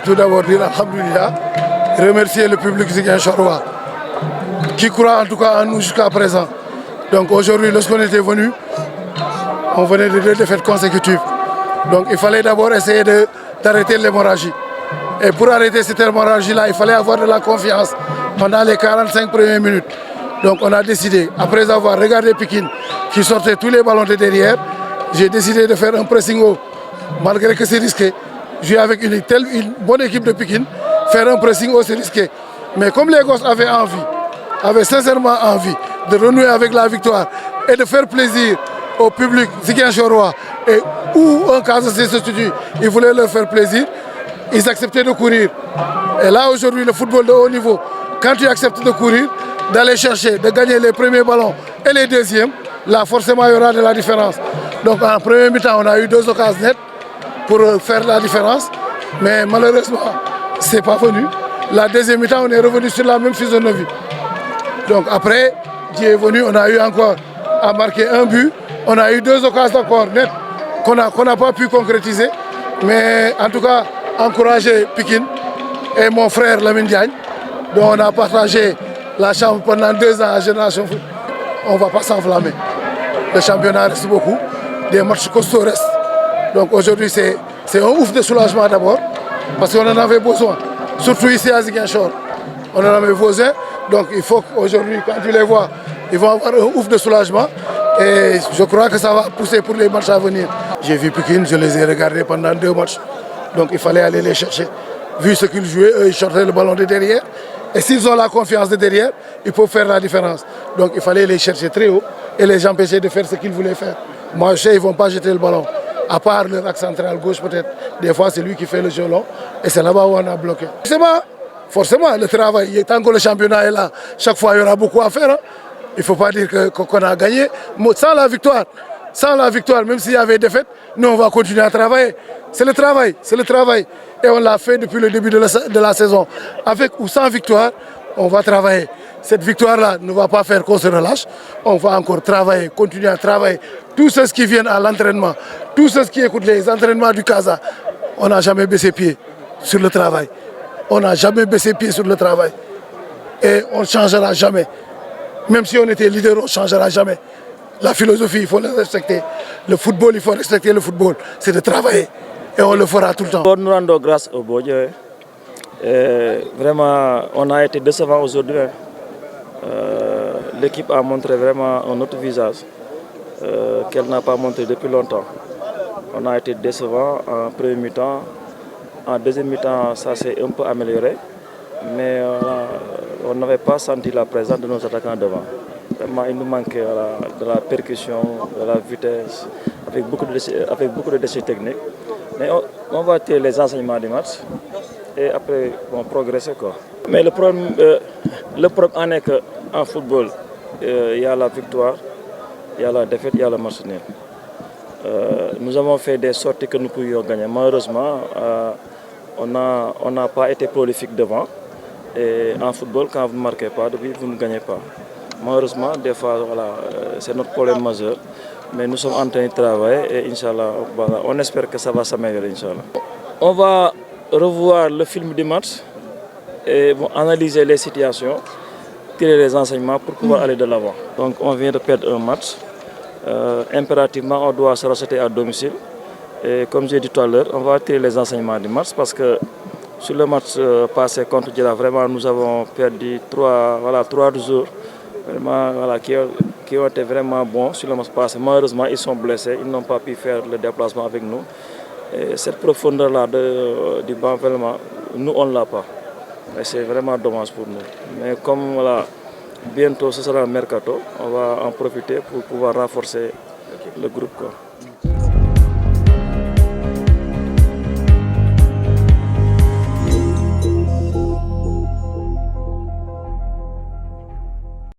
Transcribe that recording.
Tout d'abord dire alhamdoulilah, remercier le public ziguinchorois qui croit en tout cas en nous jusqu'à présent. Donc aujourd'hui, lorsqu'on était venu, on venait de 2 défaites consécutives. Donc il fallait d'abord essayer d'arrêter l'hémorragie. Et pour arrêter cette hémorragie-là, il fallait avoir de la confiance pendant les 45 premières minutes. Donc on a décidé, après avoir regardé Pikine qui sortait tous les ballons de derrière, j'ai décidé de faire un pressing haut, malgré que c'est risqué. Jouer avec une bonne équipe de Pikine, faire un pressing haut, c'est risqué. Mais comme les gosses avaient sincèrement envie de renouer avec la victoire et de faire plaisir au public ziguinchorois, et où un cas se situe, ils voulaient leur faire plaisir, ils acceptaient de courir. Et là aujourd'hui, le football de haut niveau, quand tu acceptes de courir, d'aller chercher, de gagner les premiers ballons et les deuxièmes, là forcément il y aura de la différence. Donc en premier mi-temps, on a eu 2 occasions nettes pour faire la différence, mais malheureusement, ce n'est pas venu. La deuxième mi-temps, on est revenu sur la même physionomie. Donc après, Dieu est venu, on a eu encore à marquer un but, on a eu 2 occasions encore nettes qu'on n'a pas pu concrétiser, mais en tout cas, encourager Pikine et mon frère Lamine Diagne, dont on a partagé la chambre pendant 2 ans à Génération Foot. On ne va pas s'enflammer. Le championnat reste beaucoup, des matchs costauds restent. Donc aujourd'hui, c'est un ouf de soulagement d'abord, parce qu'on en avait besoin, surtout ici à Ziguinchor. On en avait besoin, donc il faut qu'aujourd'hui, quand tu les vois, ils vont avoir un ouf de soulagement. Et je crois que ça va pousser pour les matchs à venir. J'ai vu Pikine, je les ai regardés pendant 2 matchs. Donc il fallait aller les chercher. Vu ce qu'ils jouaient, eux, ils sortaient le ballon de derrière. Et s'ils ont la confiance de derrière, ils peuvent faire la différence. Donc il fallait les chercher très haut et les empêcher de faire ce qu'ils voulaient faire. Moi, je sais, ils ne vont pas jeter le ballon. À part leur axe central gauche peut-être. Des fois, c'est lui qui fait le jeu long. Et c'est là-bas où on a bloqué. Forcément, le travail, tant que le championnat est là, chaque fois, il y aura beaucoup à faire. Hein. Il ne faut pas dire qu'on a gagné. Sans la victoire, même s'il y avait défaite, nous, on va continuer à travailler. C'est le travail. Et on l'a fait depuis le début de la saison. Avec ou sans victoire, on va travailler. Cette victoire-là ne va pas faire qu'on se relâche. On va encore travailler, continuer à travailler. Tous ceux qui viennent à l'entraînement, tous ceux qui écoutent les entraînements du CASA, on n'a jamais baissé pied sur le travail. On n'a jamais baissé pied sur le travail. Et on ne changera jamais. Même si on était leader, on ne changera jamais. La philosophie, il faut la respecter. Le football, il faut respecter le football. C'est de travailler. Et on le fera tout le temps. Nous rendons grâce au bon Dieu. Vraiment, on a été décevant aujourd'hui. L'équipe a montré vraiment un autre visage qu'elle n'a pas montré depuis longtemps. On a été décevant en premier mi-temps. En deuxième mi-temps, ça s'est un peu amélioré. Mais on n'avait pas senti la présence de nos attaquants devant. Vraiment, il nous manquait de la percussion, de la vitesse, avec beaucoup de déchets techniques. Mais on va tirer les enseignements du match et après progresser. Quoi. Mais le problème en est qu'en football, il y a la victoire, il y a la défaite, il y a le match nul. Nous avons fait des sorties que nous pouvions gagner. Malheureusement, on n'a pas été prolifique devant. Et en football, quand vous ne marquez pas, vous ne gagnez pas. Malheureusement, des fois, voilà, c'est notre problème majeur. Mais nous sommes en train de travailler et Inch'Allah, voilà, on espère que ça va s'améliorer, Inch'Allah. On va revoir le film du match et analyser les situations, tirer les enseignements pour pouvoir aller de l'avant. Donc on vient de perdre un match. Impérativement, on doit se racheter à domicile. Et comme j'ai dit tout à l'heure, on va tirer les enseignements du match parce que sur le match passé contre Djila, vraiment, nous avons perdu 3 jours vraiment, voilà, qui ont été vraiment bons sur le match passé. Malheureusement, ils sont blessés, ils n'ont pas pu faire le déplacement avec nous. Et cette profondeur-là du banc, vraiment, nous, on ne l'a pas. Et c'est vraiment dommage pour nous. Mais comme voilà, bientôt ce sera le mercato, on va en profiter pour pouvoir renforcer le groupe. Quoi.